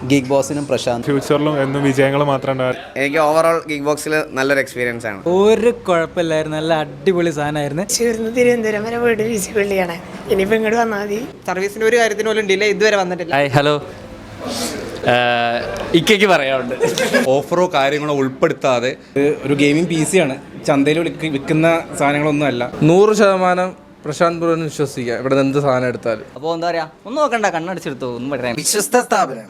Geek ബോസിനും Prashant ഫ്യൂച്ചറിലും എന്നും വിജയങ്ങൾ മാത്രം ഉണ്ടാകും. എനിക്ക് ഓവറോൾ ഗീക്ക് ബോക്സിൽ നല്ലൊരു എക്സ്പീരിയൻസ് ആണ്. ഒരു കുഴപ്പമില്ലായിരുന്നു, നല്ല അടിപൊളി സാധനമായിരുന്നു. തിരുവനന്തപുരം വരെ പോയിട്ട് വിസിബിളിയാണ്. ഇനിയിപ്പോൾ ഇങ്ങോട്ട് വന്നാൽ മതി. സർവീസിൻ്റെ ഒരു കാര്യത്തിന് പോലും ഡിലേ ഇതുവരെ വന്നിട്ടില്ല. ഹലോ, ഇക്കയ്ക്ക് പറയാറുണ്ട്. ഓഫറോ കാര്യങ്ങളോ ഉൾപ്പെടുത്താതെ ഒരു ഗെയിമിംഗ് PC ആണ്. ചന്തയിൽ വിൽക്കുന്ന സാധനങ്ങളൊന്നും അല്ല. 100% പ്രശാന്ത് ബ്രോനെ വിശ്വസിക്കുക. ഇവിടെ എന്ത് സാധനം എടുത്താലും. അപ്പോൾ എന്താ പറയാ, ഒന്നും നോക്കണ്ട, കണ്ണടിച്ചെടുത്തു, ഒന്നും പറയാൻ. വിശ്വസ്ത സ്ഥാപനം.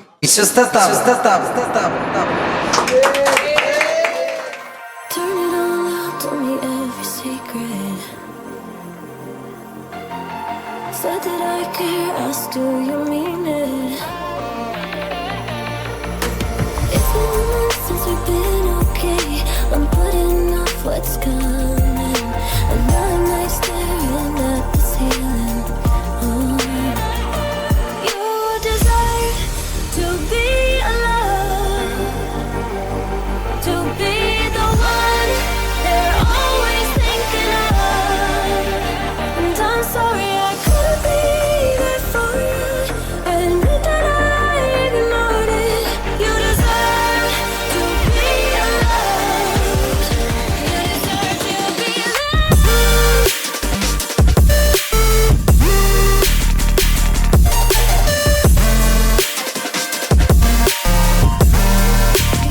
Said that I care, asked do you mean it? It's been months since we've been okay. I'm putting off what's coming. Another night staring at the ceiling. You deserve to be alone, to be the one they're always thinking of. And I'm sorry I couldn't be there for you. Admit that I ignored it. You deserve to be alone. You deserve to be alone.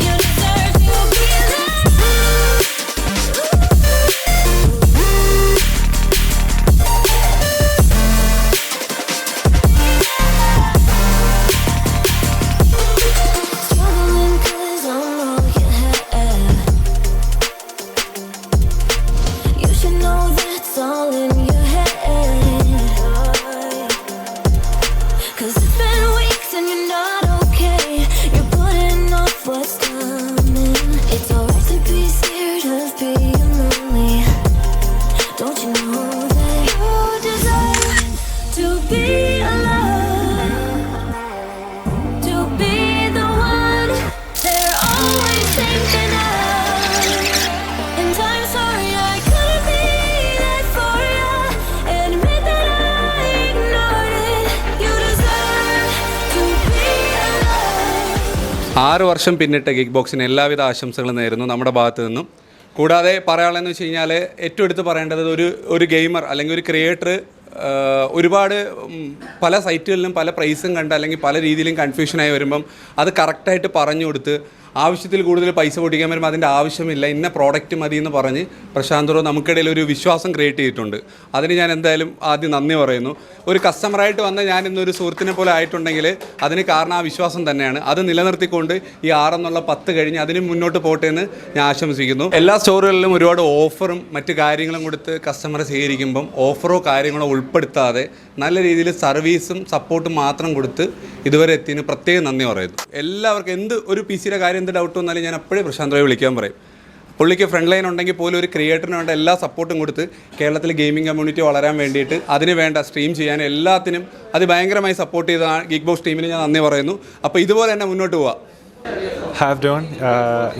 You deserve to be Struggling 'cause I'm all you have. You should know that's all in your head. 'Cause it's been weeks and you're not okay. You're putting off what's coming. It's alright to be scared of being lonely. Don't you know that you deserve to be alone? To be the one they're always thinking of. And I'm sorry I couldn't be there for you. Admit that I ignored it. You deserve to be alone. 6 വർഷം പിന്നിട്ട് geek ബോക്സിന് എല്ലാവിധ ആശംസകളും നേരുന്നു നമ്മുടെ ഭാഗത്തു നിന്നും. കൂടാതെ പറയാനുള്ളതെന്ന് വെച്ച് കഴിഞ്ഞാൽ ഏറ്റവും എടുത്ത് പറയേണ്ടത് ഒരു ഗെയിമർ അല്ലെങ്കിൽ ഒരു ക്രിയേറ്റർ ഒരുപാട് പല സൈറ്റുകളിലും പല പ്രൈസും കണ്ട് അല്ലെങ്കിൽ പല രീതിയിലും കൺഫ്യൂഷനായി വരുമ്പം അത് കറക്റ്റായിട്ട് പറഞ്ഞു കൊടുത്ത് ആവശ്യത്തിൽ കൂടുതൽ പൈസ പൊട്ടിക്കാൻ വരുമ്പോൾ അതിൻ്റെ ആവശ്യമില്ല, ഇന്ന പ്രോഡക്റ്റ് മതി എന്ന് പറഞ്ഞ് പ്രശാന്ത് ബ്രോ നമുക്കിടയിൽ ഒരു വിശ്വാസം ക്രിയേറ്റ് ചെയ്തിട്ടുണ്ട്. അതിന് ഞാൻ എന്തായാലും ആദ്യം നന്ദി പറയുന്നു. ഒരു കസ്റ്റമറായിട്ട് വന്ന് ഞാൻ ഇന്നൊരു സുഹൃത്തിനെ പോലെ ആയിട്ടുണ്ടെങ്കിൽ അതിന് കാരണം ആ വിശ്വാസം തന്നെയാണ്. അത് നിലനിർത്തിക്കൊണ്ട് ഈ 6 എന്നുള്ള 10 കഴിഞ്ഞ് അതിന് മുന്നോട്ട് പോട്ടെ എന്ന് ഞാൻ ആശംസിക്കുന്നു. എല്ലാ സ്റ്റോറുകളിലും ഒരുപാട് ഓഫറും മറ്റു കാര്യങ്ങളും കൊടുത്ത് കസ്റ്റമറെ സ്വീകരിക്കുമ്പം ഓഫറോ കാര്യങ്ങളോ ഉൾപ്പെടുത്താതെ നല്ല രീതിയിൽ സർവീസും സപ്പോർട്ടും മാത്രം കൊടുത്ത് ഇതുവരെ എത്തിയതിന് പ്രത്യേകം നന്ദി പറയുന്നു. എല്ലാവർക്കും എന്ത് ഒരു PC-യുടെ കാര്യം എന്ത് ഡൗട്ട് വന്നാലും ഞാൻ അപ്പോഴേ പ്രശാന്ത് ബ്രോയെ വിളിക്കാൻ പറയും. പുള്ളിക്ക് ഫ്രണ്ട് ലൈൻ ഉണ്ടെങ്കിൽ പോലും ഒരു ക്രിയേറ്ററിന് വേണ്ട എല്ലാ സപ്പോർട്ടും കൊടുത്ത് കേരളത്തിലെ ഗെയിമിംഗ് കമ്മ്യൂണിറ്റി വളരാൻ വേണ്ടിയിട്ട് അതിന് വേണ്ട സ്ട്രീം ചെയ്യാൻ എല്ലാത്തിനും അത് ഭയങ്കരമായി സപ്പോർട്ട് ചെയ്ത ഗീക്ക് ബോക്സ് ടീമിന് ഞാൻ നന്ദി പറയുന്നു. അപ്പോൾ ഇതുപോലെ തന്നെ മുന്നോട്ട് പോവാം. ഹാവ് ഡോൺ,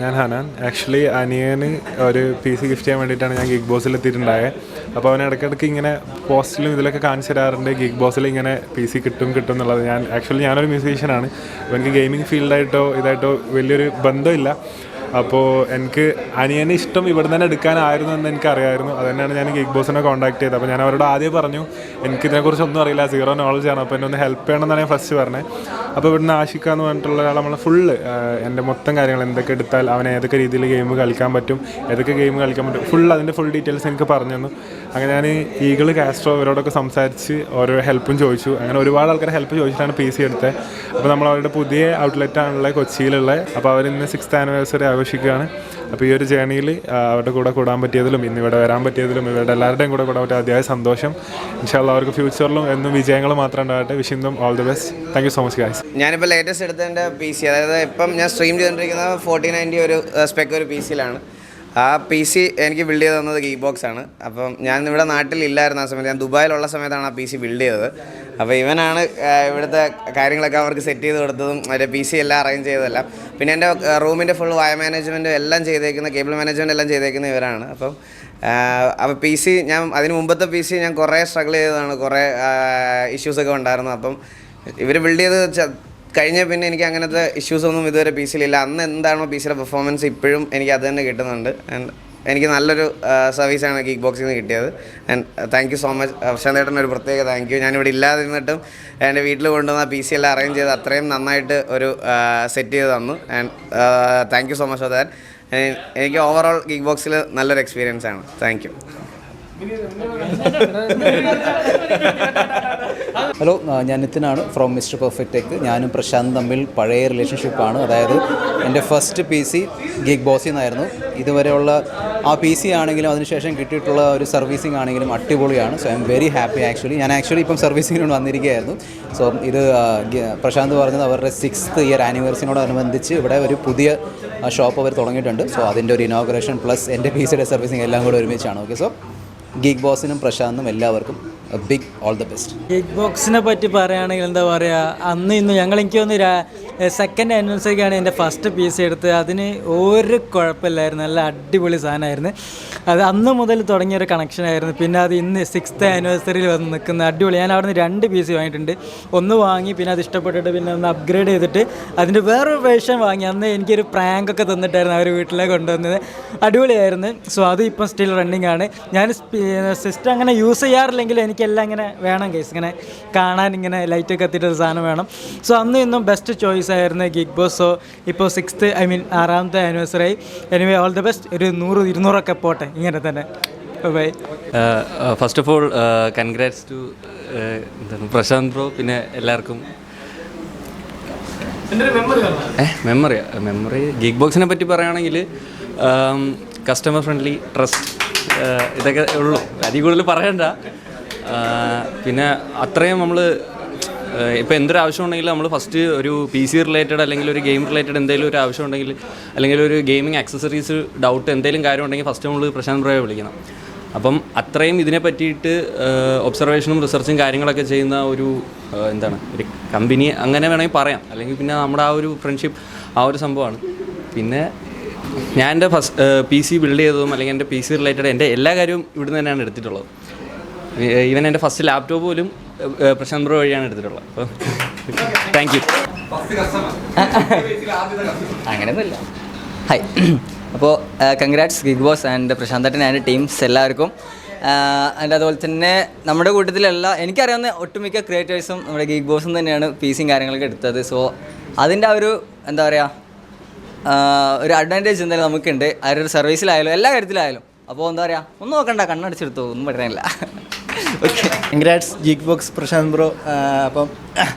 ഞാൻ ഹനാൻ. ആക്ച്വലി അനിയന് ഒരു PC ഗിഫ്റ്റ് ചെയ്യാൻ വേണ്ടിയിട്ടാണ് ഞാൻ ഗീക്ക് ബോസിൽ എത്തിയിട്ടുണ്ടായത്. അപ്പോൾ അവൻ ഇടയ്ക്കിടയ്ക്ക് ഇങ്ങനെ പോസ്റ്റിലും ഇതിലൊക്കെ കാണിച്ചു തരാറുണ്ട് ഗീക്ക് ബോസിൽ ഇങ്ങനെ PC കിട്ടും എന്നുള്ളത്. ഞാനൊരു മ്യൂസീഷ്യനാണ്. അപ്പോൾ എനിക്ക് ഗെയിമിംഗ് ഫീൽഡായിട്ടോ ഇതായിട്ടോ വലിയൊരു ബന്ധമില്ല. അപ്പോൾ എനിക്ക് അനിയനെ ഇഷ്ടം ഇവിടെ തന്നെ എടുക്കാനായിരുന്നു എന്ന് എനിക്കറിയാമായിരുന്നു. അത് തന്നെയാണ് ഞാൻ ഗീക്ക് ബോസിനെ കോൺടാക്ട് ചെയ്തത്. അപ്പോൾ ഞാൻ അവരോട് ആദ്യം പറഞ്ഞു എനിക്കിതിനെക്കുറിച്ചൊന്നും അറിയില്ല, 0 നോളജാണ്, അപ്പോൾ എന്നെ ഒന്ന് ഹെൽപ്പ് ചെയ്യണമെന്നാണ് ഞാൻ ഫസ്റ്റ് പറഞ്ഞത്. അപ്പോൾ ഇവിടുന്ന് ആഷിക്കാന്ന് പറഞ്ഞിട്ടുള്ള ഒരാൾ നമ്മൾ ഫുള്ള് എൻ്റെ മൊത്തം കാര്യങ്ങൾ എന്തൊക്കെ എടുത്താൽ അവൻ ഏതൊക്കെ രീതിയിൽ ഗെയിം കളിക്കാൻ പറ്റും, ഏതൊക്കെ ഗെയിം കളിക്കാൻ പറ്റും, അതിൻ്റെ ഫുൾ ഡീറ്റെയിൽസ് എനിക്ക് പറഞ്ഞു തന്നു. അങ്ങനെ ഞാൻ ഈഗിൾ കാസ്ട്രോ ഇവരോടൊക്കെ സംസാരിച്ച് ഓരോ ഹെൽപ്പും ചോദിച്ചു. അങ്ങനെ ഒരുപാട് ആൾക്കാരെ ഹെൽപ്പ് ചോദിച്ചിട്ടാണ് PC എടുത്തത്. അപ്പോൾ നമ്മൾ അവരുടെ പുതിയ ഔട്ട്ലെറ്റാണുള്ളത് കൊച്ചിയിലുള്ളത്. അപ്പോൾ അവരിന്ന് 6th ആനിവേഴ്സറി ആഘോഷിക്കുകയാണ്. അപ്പോൾ ഈ ഒരു ജേണിയിൽ അവരുടെ കൂടെ കൂടാൻ പറ്റിയതിലും ഇന്നിവിടെ വരാൻ പറ്റിയതിലും ഇവരുടെ എല്ലാവരുടെയും കൂടെ കൂടാൻ പറ്റിയ അതിയായ സന്തോഷം. ഇൻഷാല്ലാ അവർക്ക് ഫ്യൂച്ചറിലും എന്നും വിജയങ്ങൾ മാത്രം ഉണ്ടാകട്ടെ. Wishing them all the best. Thank you so much guys. ഞാനിപ്പോൾ ലേറ്റസ്റ്റ് എടുത്തതിൻ്റെ PC, അതായത് ഇപ്പം ഞാൻ സ്ട്രീം ചെയ്തുകൊണ്ടിരിക്കുന്നത് 4090 ഒരു സ്പെക്ക് ഒരു PC-യിലാണ്. ആ PC എനിക്ക് ബിൽഡ് ചെയ്ത് തന്നത് ഗീക്ക് ബോക്സ് ആണ്. അപ്പം ഞാൻ ഇവിടെ നാട്ടിലില്ലായിരുന്നു ആ സമയത്ത്, ഞാൻ ദുബായിലുള്ള സമയത്താണ് ആ PC ബിൽഡ് ചെയ്തത്. അപ്പോൾ ഇവനാണ് ഇവിടുത്തെ കാര്യങ്ങളൊക്കെ അവർക്ക് സെറ്റ് ചെയ്ത് കൊടുത്തതും മറ്റേ PC എല്ലാം അറേഞ്ച് ചെയ്തതെല്ലാം. പിന്നെ എൻ്റെ റൂമിൻ്റെ ഫുൾ വയർ മാനേജ്മെൻറ്റ് എല്ലാം ചെയ്തേക്കുന്ന, കേബിൾ മാനേജ്മെൻറ്റ് എല്ലാം ചെയ്തേക്കുന്ന ഇവരാണ്. അപ്പോൾ PC ഞാൻ അതിന് മുമ്പത്തെ PC ഞാൻ കുറേ സ്ട്രഗിൾ ചെയ്തതാണ്, കുറേ ഇഷ്യൂസൊക്കെ ഉണ്ടായിരുന്നു. അപ്പം ഇവർ ബിൽഡ് ചെയ്ത് കഴിഞ്ഞ പിന്നെ എനിക്ക് അങ്ങനത്തെ ഇഷ്യൂസൊന്നും ഇതുവരെ പി സിയിലില്ല. അന്ന് എന്താണോ പി സിയുടെ പെർഫോമൻസ് ഇപ്പോഴും എനിക്ക് അത് തന്നെ കിട്ടുന്നുണ്ട്. ആൻഡ് എനിക്ക് നല്ലൊരു സർവീസാണ് ഗീക്ക് ബോക്സിൽ നിന്ന് കിട്ടിയത്. And thank you so much പ്രശാന്തേട്ടന് ഒരു പ്രത്യേക താങ്ക് യു. ഞാനിവിടെ ഇല്ലാതിരുന്നിട്ടും എൻ്റെ വീട്ടിൽ കൊണ്ടുവന്ന പി സി എല്ലാം അറേഞ്ച് ചെയ്ത് അത്രയും നന്നായിട്ട് ഒരു സെറ്റ് ചെയ്ത് തന്നു. And thank you so much for that. എനിക്ക് ഓവറോൾ ഗീക്ക് ബോക്സിൽ നല്ലൊരു എക്സ്പീരിയൻസ് ആണ്. Thank you. ഹലോ, ഞാൻ നിതിനാണ് ഫ്രോം മിസ്റ്റർ പെർഫെക്റ്റ് ടെക്. ഞാനും പ്രശാന്ത് തമ്മിൽ പഴയ റിലേഷൻഷിപ്പാണ്. അതായത് എൻ്റെ ഫസ്റ്റ് പി സി ഗീക്ക് ബോസിൽ നിന്നായിരുന്നു. ഇതുവരെയുള്ള ആ പി സി ആണെങ്കിലും അതിനുശേഷം കിട്ടിയിട്ടുള്ള ഒരു സർവീസിങ് ആണെങ്കിലും അടിപൊളിയാണ്. So I am very happy. ഞാൻ ആക്ച്വലി ഇപ്പം സർവീസിങ്ങിനോട് വന്നിരിക്കുകയായിരുന്നു. സോ ഇത് പ്രശാന്ത് പറഞ്ഞത് അവരുടെ 6th ഇയർ ആനിവേഴ്സറിനോടനുബന്ധിച്ച് ഇവിടെ ഒരു പുതിയ ഷോപ്പ് അവർ തുടങ്ങിയിട്ടുണ്ട്. സോ അതിൻ്റെ ഒരു ഇനോഗ്രേഷൻ പ്ലസ് എൻ്റെ പി സിയുടെ സർവീസിങ് എല്ലാം കൂടെ ഒരുമിച്ചാണ്. ഓക്കെ, സോ ഗീക്ക് ബോസിനും പ്രശാന്തിനും എല്ലാവർക്കും big all the best. Geek ബോക്സിനെ പറ്റി പറയുകയാണെങ്കിൽ എന്താ പറയുക, അന്ന് ഇന്ന് എനിക്ക് തോന്നുന്നു സെക്കൻഡ് ആനിവേഴ്സറിക്കാണ് എൻ്റെ ഫസ്റ്റ് പി സി എടുത്തത്. അതിന് ഒരു കുഴപ്പമില്ലായിരുന്നു, നല്ല അടിപൊളി സാധനമായിരുന്നു. അത് അന്ന് മുതൽ തുടങ്ങിയൊരു കണക്ഷനായിരുന്നു. പിന്നെ അത് ഇന്ന് 6th ആനിവേഴ്സറിയിൽ വന്ന് നിൽക്കുന്ന അടിപൊളി. ഞാൻ അവിടെ നിന്ന് 2 പി സി വാങ്ങിയിട്ടുണ്ട്. ഒന്ന് വാങ്ങി, പിന്നെ അത് ഇഷ്ടപ്പെട്ടിട്ട് പിന്നെ ഒന്ന് അപ്ഗ്രേഡ് ചെയ്തിട്ട് അതിൻ്റെ വേറൊരു വേർഷൻ വാങ്ങി. അന്ന് എനിക്കൊരു പ്രാങ്കൊക്കെ തന്നിട്ടായിരുന്നു അവർ വീട്ടിലേക്ക് കൊണ്ടുവന്നത്. അടിപൊളിയായിരുന്നു. സോ അത് ഇപ്പം സ്റ്റിൽ റണ്ണിങ് ആണ്. ഞാൻ സിസ്റ്റം അങ്ങനെ യൂസ് ചെയ്യാറില്ലെങ്കിലും എനിക്കെല്ലാം ഇങ്ങനെ വേണം കേസ്, ഇങ്ങനെ കാണാൻ ഇങ്ങനെ ലൈറ്റൊക്കെ എത്തിയിട്ടൊരു സാധനം വേണം. സോ അന്ന് ഇന്നും ബെസ്റ്റ് ചോയ്സ് ആയിരുന്നു ഗീക്ക് ബോസ്. സോ ഇപ്പോൾ 6th ആനിവേഴ്സറി ആയി. Anyway all the best. ഒരു 100-200 പോട്ടെ ഇങ്ങനെ തന്നെ. Bye. First of all congrats to Prashant bro. പിന്നെ എല്ലാവർക്കും മെമ്മറി ഗീക്ക് ബോക്സിനെ പറ്റി പറയുകയാണെങ്കിൽ കസ്റ്റമർ ഫ്രണ്ട്ലി, ട്രസ്റ്റ്, ഇതൊക്കെ ഉള്ളൂ. അതിൽ കൂടുതൽ പറയണ്ട. പിന്നെ അത്രയും നമ്മൾ ഇപ്പോൾ എന്തൊരു ആവശ്യം ഉണ്ടെങ്കിലും നമ്മൾ ഫസ്റ്റ് ഒരു പി സി റിലേറ്റഡ് അല്ലെങ്കിൽ ഒരു ഗെയിം റിലേറ്റഡ് എന്തെങ്കിലും ഒരു ആവശ്യം ഉണ്ടെങ്കിൽ അല്ലെങ്കിൽ ഒരു ഗെയിമിംഗ് ആക്സസറീസ് ഡൗട്ട് എന്തെങ്കിലും കാര്യം ഉണ്ടെങ്കിൽ ഫസ്റ്റ് നമ്മൾ പ്രശാന്ത് ബ്രോയെ വിളിക്കണം. അപ്പം അത്രയും ഇതിനെ പറ്റിയിട്ട് ഒബ്സർവേഷനും റിസർച്ചും കാര്യങ്ങളൊക്കെ ചെയ്യുന്ന ഒരു ഒരു കമ്പനി അങ്ങനെ വേണമെങ്കിൽ പറയാം. അല്ലെങ്കിൽ പിന്നെ നമ്മുടെ ആ ഒരു ഫ്രണ്ട്ഷിപ്പ് ആ ഒരു സംഭവമാണ്. പിന്നെ ഞാൻ എൻ്റെ ഫസ്റ്റ് പി സി ബിൽഡ് ചെയ്തതും അല്ലെങ്കിൽ എൻ്റെ പി സി റിലേറ്റഡ് എൻ്റെ എല്ലാ കാര്യവും ഇവിടുന്ന് തന്നെയാണ് എടുത്തിട്ടുള്ളത്. ഈവൻ എൻ്റെ ഫസ്റ്റ് ലാപ്ടോപ്പ് പോലും പ്രശാന്ത് ബ്രോ വഴിയാണ് എടുത്തിട്ടുള്ളത്. അപ്പോൾ താങ്ക് യു. അങ്ങനെയൊന്നുമില്ല. ഹായ്. അപ്പോൾ കൺഗ്രാറ്റ്സ് ഗീക്ക് ബോസ് ആൻഡ് പ്രശാന്തേട്ടൻ ആൻഡ് ടീംസ് എല്ലാവർക്കും. ആൻഡ് അതുപോലെ തന്നെ നമ്മുടെ കൂട്ടത്തിലുള്ള എനിക്കറിയാവുന്ന ഒട്ടുമിക്ക ക്രിയേറ്റേഴ്സും നമ്മുടെ ഗീക്ക് ബോസും തന്നെയാണ് പി സിയും കാര്യങ്ങളൊക്കെ എടുത്തത്. സോ അതിൻ്റെ ആ ഒരു എന്താ പറയുക, ഒരു അഡ്വാൻറ്റേജ് എന്തായാലും നമുക്കുണ്ട്. ആ ഒരു സർവീസിലായാലും എല്ലാ കാര്യത്തിലായാലും. അപ്പോൾ എന്താ പറയുക, ഒന്നും നോക്കണ്ട, കണ്ണടിച്ചെടുത്തു, ഒന്നും പറയാനില്ല. Okay, congrats Geek Box Prashant bro. അപ്പം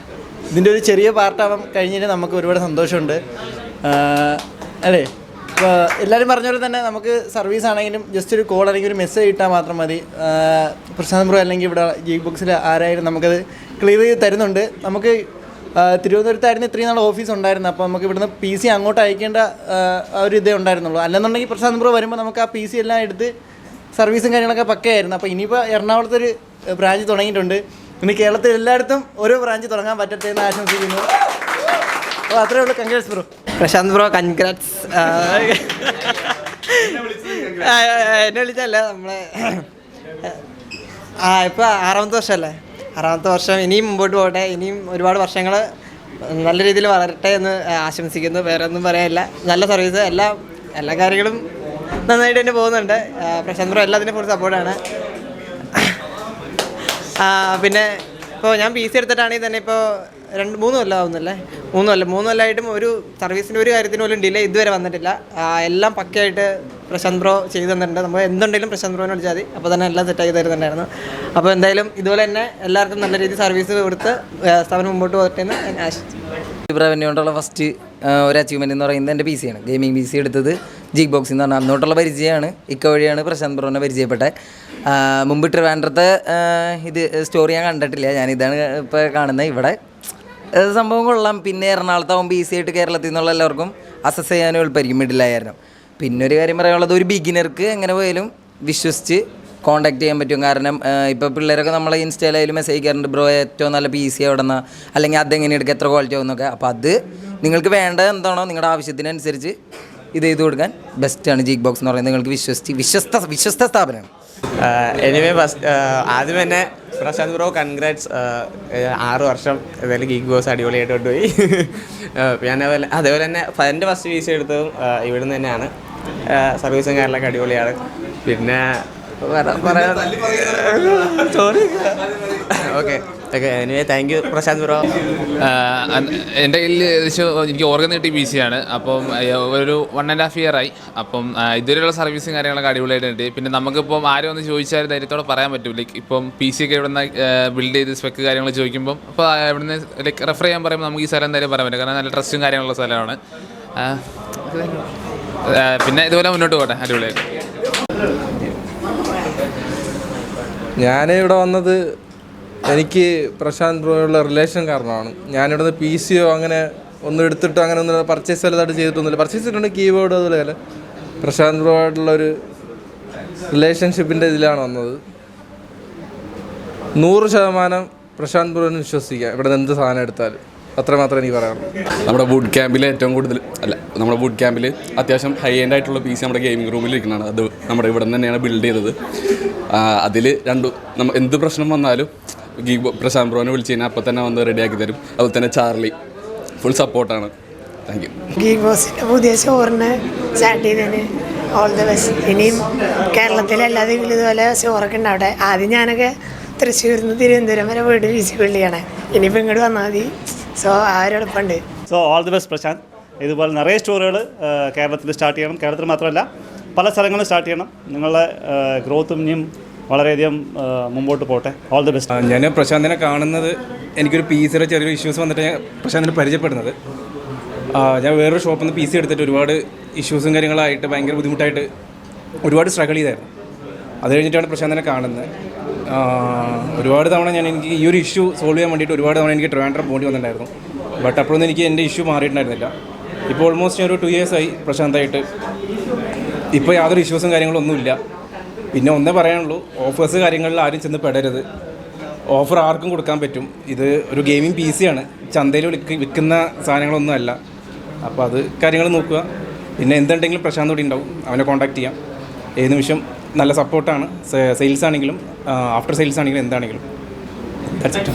ഇതിൻ്റെ ഒരു ചെറിയ പാർട്ടാവാൻ കഴിഞ്ഞിട്ട് നമുക്ക് ഒരുപാട് സന്തോഷമുണ്ട് അല്ലേ. ഇപ്പോൾ എല്ലാവരും പറഞ്ഞ പോലെ തന്നെ നമുക്ക് സർവീസ് ആണെങ്കിലും ജസ്റ്റ് ഒരു കോൾ അല്ലെങ്കിൽ ഒരു മെസ്സേജ് ഇട്ടാൽ മാത്രം മതി. പ്രശാന്ത് ബ്രോ അല്ലെങ്കിൽ ഇവിടെ ഗീക്ക് ബോക്സിൽ ആരായാലും നമുക്കത് ക്ലിയർ ചെയ്ത് തരുന്നുണ്ട്. നമുക്ക് തിരുവനന്തപുരത്തായിരുന്നു ഇത്രയും നാൾ ഓഫീസ് ഉണ്ടായിരുന്നു. അപ്പോൾ നമുക്ക് ഇവിടുന്ന് പി സി അങ്ങോട്ട് അയക്കേണ്ട ആ ഒരു ഇതേ ഉണ്ടായിരുന്നുള്ളൂ. അല്ലെന്നുണ്ടെങ്കിൽ പ്രശാന്ത് ബ്രോ വരുമ്പോൾ നമുക്ക് ആ പി സി എല്ലാം എടുത്ത് സർവീസും കാര്യങ്ങളൊക്കെ പക്കയായിരുന്നു. അപ്പോൾ ഇനിയിപ്പോൾ എറണാകുളത്തൊരു ബ്രാഞ്ച് തുടങ്ങിയിട്ടുണ്ട്. ഇനി കേരളത്തിൽ എല്ലായിടത്തും ഓരോ ബ്രാഞ്ച് തുടങ്ങാൻ പറ്റട്ടെ എന്ന് ആശംസിക്കുന്നു. അപ്പോൾ അത്രേ ഉള്ളൂ. Congrats bro. Prashant bro congrats. എന്നെ വിളിച്ചല്ല, നമ്മളെ ഇപ്പോൾ 6ാമത്തെ വർഷമല്ലേ, 6ാമത്തെ വർഷം. ഇനിയും മുമ്പോട്ട് പോകട്ടെ, ഇനിയും ഒരുപാട് വർഷങ്ങൾ നല്ല രീതിയിൽ വളരട്ടെ എന്ന് ആശംസിക്കുന്നു. വേറെ ഒന്നും പറയാനില്ല. നല്ല സർവീസ്, എല്ലാ കാര്യങ്ങളും നന്നായിട്ട് തന്നെ പോകുന്നുണ്ട്. പ്രശാന്ത് ബ്രോ എല്ലാത്തിനും ഫുൾ സപ്പോർട്ടാണ്. പിന്നെ ഇപ്പോൾ ഞാൻ പി സി എടുത്തിട്ടാണെങ്കിൽ തന്നെ ഇപ്പോൾ 2-3 കൊല്ലം ആവുന്നല്ലേ, 3 കൊല്ലമായിട്ടും ഒരു സർവീസിൻ്റെ ഒരു കാര്യത്തിന് പോലും ഡിലേ ഇതുവരെ വന്നിട്ടില്ല. എല്ലാം പക്കയായിട്ട് പ്രശാന്ത് ബ്രോ ചെയ്തു തന്നിട്ടുണ്ട്. നമ്മൾ എന്തുണ്ടെങ്കിലും പ്രശാന്ത് ബ്രോനെ വിളിച്ചാൽ മതി, അപ്പോൾ തന്നെ എല്ലാം സെറ്റാക്കി തരുന്നുണ്ടായിരുന്നു. അപ്പോൾ എന്തായാലും ഇതുപോലെ തന്നെ എല്ലാവർക്കും നല്ല രീതിയിൽ സർവീസ് കൊടുത്ത് സ്ഥാപനം മുമ്പോട്ട് പോകട്ടെ എന്ന് ഞാൻ ആശിച്ചു. റവന്യൂ കൊണ്ടുള്ള ഫസ്റ്റ് ഒരു അച്ചീവ്മെൻറ്റ് എന്ന് പറയുന്നത് എൻ്റെ പി സിയാണ്. ഗെയിമിംഗ് പി സി എടുത്തത് ഗീക്ക് ബോക്സിൽ എന്ന് പറഞ്ഞാൽ അന്നോട്ടുള്ള പരിചയമാണ്. ഇക്ക വഴിയാണ് പ്രശാന്ത് ബ്രോനെ പരിചയപ്പെട്ടത്. മുമ്പ് ട്രിവാൻഡ്രത്തെ ഇത് സ്റ്റോറി ഞാൻ കണ്ടിട്ടില്ല, ഞാനിതാണ് ഇപ്പോൾ കാണുന്നത്. ഇവിടെ സംഭവം കൊള്ളാം. പിന്നെ എറണാകുളത്താവും പി സി ആയിട്ട് കേരളത്തിൽ നിന്നുള്ള എല്ലാവർക്കും അസസ് ചെയ്യാനും എളുപ്പമായിരിക്കും മിഡിലായിരുന്നു. പിന്നെ ഒരു കാര്യം പറയാനുള്ളത്, ഒരു ബിഗിനർക്ക് എങ്ങനെ പോയാലും വിശ്വസിച്ച് കോൺടാക്ട് ചെയ്യാൻ പറ്റും. കാരണം ഇപ്പോൾ പിള്ളേരൊക്കെ നമ്മളെ ഇൻസ്റ്റയിലായാലും മെസ്സേജ് അയക്കാറുണ്ട്, ബ്രോ ഏറ്റവും നല്ല പി സി എവിടെ നിന്നാണ്, അല്ലെങ്കിൽ അതെങ്ങനെ എടുക്കുക, എത്ര ക്വാളിറ്റി ആവുന്നൊക്കെ. അപ്പോൾ അത് നിങ്ങൾക്ക് വേണ്ടത് എന്താണോ നിങ്ങളുടെ ആവശ്യത്തിനനുസരിച്ച് ഇത് ചെയ്ത് കൊടുക്കാൻ ബെസ്റ്റാണ് ഗീക്ക് ബോക്സ് എന്ന് പറയുന്നത്. നിങ്ങൾക്ക് വിശ്വസ്ത സ്ഥാപനമാണ്. എനിവേ ആദ്യം തന്നെ പ്രശാന്ത് ബ്രോ കൺഗ്രാറ്റ്സ്. 6 വർഷം എന്തായാലും ഗീക്ക് ബോസ് അടിപൊളിയായിട്ട് കൊണ്ടുപോയി. ഞാൻ അതേപോലെ തന്നെ എൻ്റെ ഫസ്റ്റ് പി സി എടുത്തതും ഇവിടുന്ന് തന്നെയാണ്. സർവീസും കാര്യങ്ങളൊക്കെ അടിപൊളിയാണ്. പിന്നെ sorry. Okay okay, anyway thank you Prashant bro. എൻ്റെ കയ്യിൽ ഏകദേശം എനിക്ക് ഓർഗൻ കിട്ടിയ പി സി ആണ്. അപ്പം ഒരു 1.5 year ആയി. അപ്പം ഇതുവരെയുള്ള സർവീസും കാര്യങ്ങളൊക്കെ അടിപൊളിയായിട്ട് കിട്ടി. പിന്നെ നമുക്കിപ്പം ആരും ഒന്ന് ചോദിച്ചാൽ ധൈര്യത്തോടെ പറയാൻ പറ്റും. ലൈക്ക് ഇപ്പം പി സി ഒക്കെ ഇവിടുന്ന് ബിൽഡ് ചെയ്ത് സ്പെക്ക് കാര്യങ്ങൾ ചോദിക്കുമ്പം അപ്പോൾ ഇവിടുന്ന് ലൈക്ക് റെഫർ ചെയ്യാൻ പറയുമ്പോൾ നമുക്ക് ഈ സ്ഥലം എന്തായാലും പറയാൻ പറ്റും. കാരണം നല്ല ട്രസ്റ്റും കാര്യങ്ങളുള്ള സ്ഥലമാണ്. പിന്നെ ഇതുപോലെ മുന്നോട്ട് പോകട്ടെ അടിപൊളിയായിട്ട്. ഞാൻ ഇവിടെ വന്നത് എനിക്ക് പ്രശാന്ത് ബ്രോയുള്ള റിലേഷൻ കാരണമാണ്. ഞാനിവിടുന്ന് പി സിയോ അങ്ങനെ ഒന്നും എടുത്തിട്ടോ അങ്ങനെ ഒന്നും പർച്ചേസ് വലുതായിട്ട് ചെയ്തിട്ടൊന്നുമില്ല. പർച്ചേസ് ചെയ്തിട്ടുണ്ട് കീബോർഡ് അതുപോലെ. പ്രശാന്ത് ബ്രോ ആയിട്ടുള്ളൊരു റിലേഷൻഷിപ്പിൻ്റെ ഇതിലാണ് വന്നത്. 100% പ്രശാന്ത് ബ്രോനെ വിശ്വസിക്കുക ഇവിടെ നിന്ന് എന്ത് സാധനം എടുത്താലും. അത്രമാത്രം എനിക്ക് പറയാനുള്ളൂ. നമ്മുടെ ബൂട്ട് ക്യാമ്പിൽ ഏറ്റവും കൂടുതൽ നമ്മുടെ ബൂട്ട് ക്യാമ്പിൽ അത്യാവശ്യം ഹൈ എൻഡ് ആയിട്ടുള്ള പി സി നമ്മുടെ ഗെയിമിംഗ് റൂമിൽ ഇരിക്കുന്നതാണ്. അത് നമ്മുടെ ഇവിടെ നിന്ന് തന്നെയാണ് ബിൽഡ് ചെയ്തത്. അതിൽ എന്ത് പ്രശ്നം വന്നാലും പ്രശാന്ത് ബ്രോനെ വിളിച്ച് കഴിഞ്ഞാൽ അപ്പോൾ തന്നെ വന്ന് റെഡിയാക്കി തരും. അതുപോലെ തന്നെ ചാർലി ഫുൾ സപ്പോർട്ടാണ്. Thank you. ഗീക്ക് ബോസിൻ്റെ പുതിയ സ്റ്റോറിന് സ്റ്റാർട്ട് ചെയ്തതിന് ഓൾ ദ ബെസ്റ്റ്. ഇനിയും കേരളത്തിലെ എല്ലാ ദിക്കിലും ഇതുപോലെ സ്റ്റോറൊക്കെ ഉണ്ട് അവിടെ. ആദ്യം ഞാനൊക്കെ തൃശ്ശൂരിൽ നിന്ന് തിരുവനന്തപുരം വരെ വീട് വീശി വിളിയാണ്. ഇനിയിപ്പോൾ ഇങ്ങോട്ട് വന്നാൽ മതി. സോ ആ ഒരു എളുപ്പമുണ്ട്. So all the best Prashant. ഇതുപോലെ നിറയെ സ്റ്റോറുകൾ കേരളത്തിൽ സ്റ്റാർട്ട് ചെയ്യണം. കേരളത്തിൽ മാത്രമല്ല പല സ്ഥലങ്ങളും സ്റ്റാർട്ട് ചെയ്യണം. നിങ്ങളുടെ ഗ്രോത്തും ഇനിയും വളരെയധികം മുമ്പോട്ട് പോട്ടെ. All the best. ഞാൻ പ്രശാന്തിനെ കാണുന്നത് എനിക്കൊരു പി സിയുടെ ചെറിയൊരു ഇഷ്യൂസ് വന്നിട്ട് ഞാൻ പ്രശാന്തിനെ പരിചയപ്പെടുന്നത്. ഞാൻ വേറൊരു ഷോപ്പിൽ നിന്ന് പി സി എടുത്തിട്ട് ഒരുപാട് ഇഷ്യൂസും കാര്യങ്ങളായിട്ട് ഭയങ്കര ബുദ്ധിമുട്ടായിട്ട് ഒരുപാട് സ്ട്രഗിൾ ചെയ്തായിരുന്നു. അത് കഴിഞ്ഞിട്ടാണ് പ്രശാന്തിനെ കാണുന്നത്. ഒരുപാട് തവണ എനിക്ക് ഈ ഒരു ഇഷ്യൂ സോൾവ് ചെയ്യാൻ വേണ്ടിയിട്ട് ഒരുപാട് തവണ എനിക്ക് ട്രിവാൻഡ്രം പോണ്ടി വന്നിട്ടുണ്ടായിരുന്നു. ബട്ട് അപ്പോഴൊന്നും എനിക്ക് എൻ്റെ ഇഷ്യൂ മാറിയിട്ടുണ്ടായിരുന്നില്ല. ഇപ്പോൾ ഓൾമോസ്റ്റ് ഒരു 2 years ആയി പ്രശാന്തായിട്ട്. ഇപ്പോൾ യാതൊരു ഇഷ്യൂസും കാര്യങ്ങളൊന്നുമില്ല. പിന്നെ ഒന്നേ പറയാനുള്ളൂ, ഓഫേഴ്സ് കാര്യങ്ങളിൽ ആരും ചെന്ന് പെടരുത്. ഓഫർ ആർക്കും കൊടുക്കാൻ പറ്റും. ഇത് ഒരു ഗെയിമിംഗ് പി സി ആണ്. ചന്തയിൽ വിൽക്കുന്ന സാധനങ്ങളൊന്നും അല്ല. അപ്പോൾ അത് കാര്യങ്ങൾ നോക്കുക. പിന്നെ എന്തുണ്ടെങ്കിലും പ്രശാന്ത് കൂടി ഉണ്ടാവും. അവനെ കോൺടാക്ട് ചെയ്യാം. ഏത് നിമിഷം നല്ല സപ്പോർട്ടാണ്. സെയിൽസ് ആണെങ്കിലും ആഫ്റ്റർ സെയിൽസ് ആണെങ്കിലും എന്താണെങ്കിലും. That's it.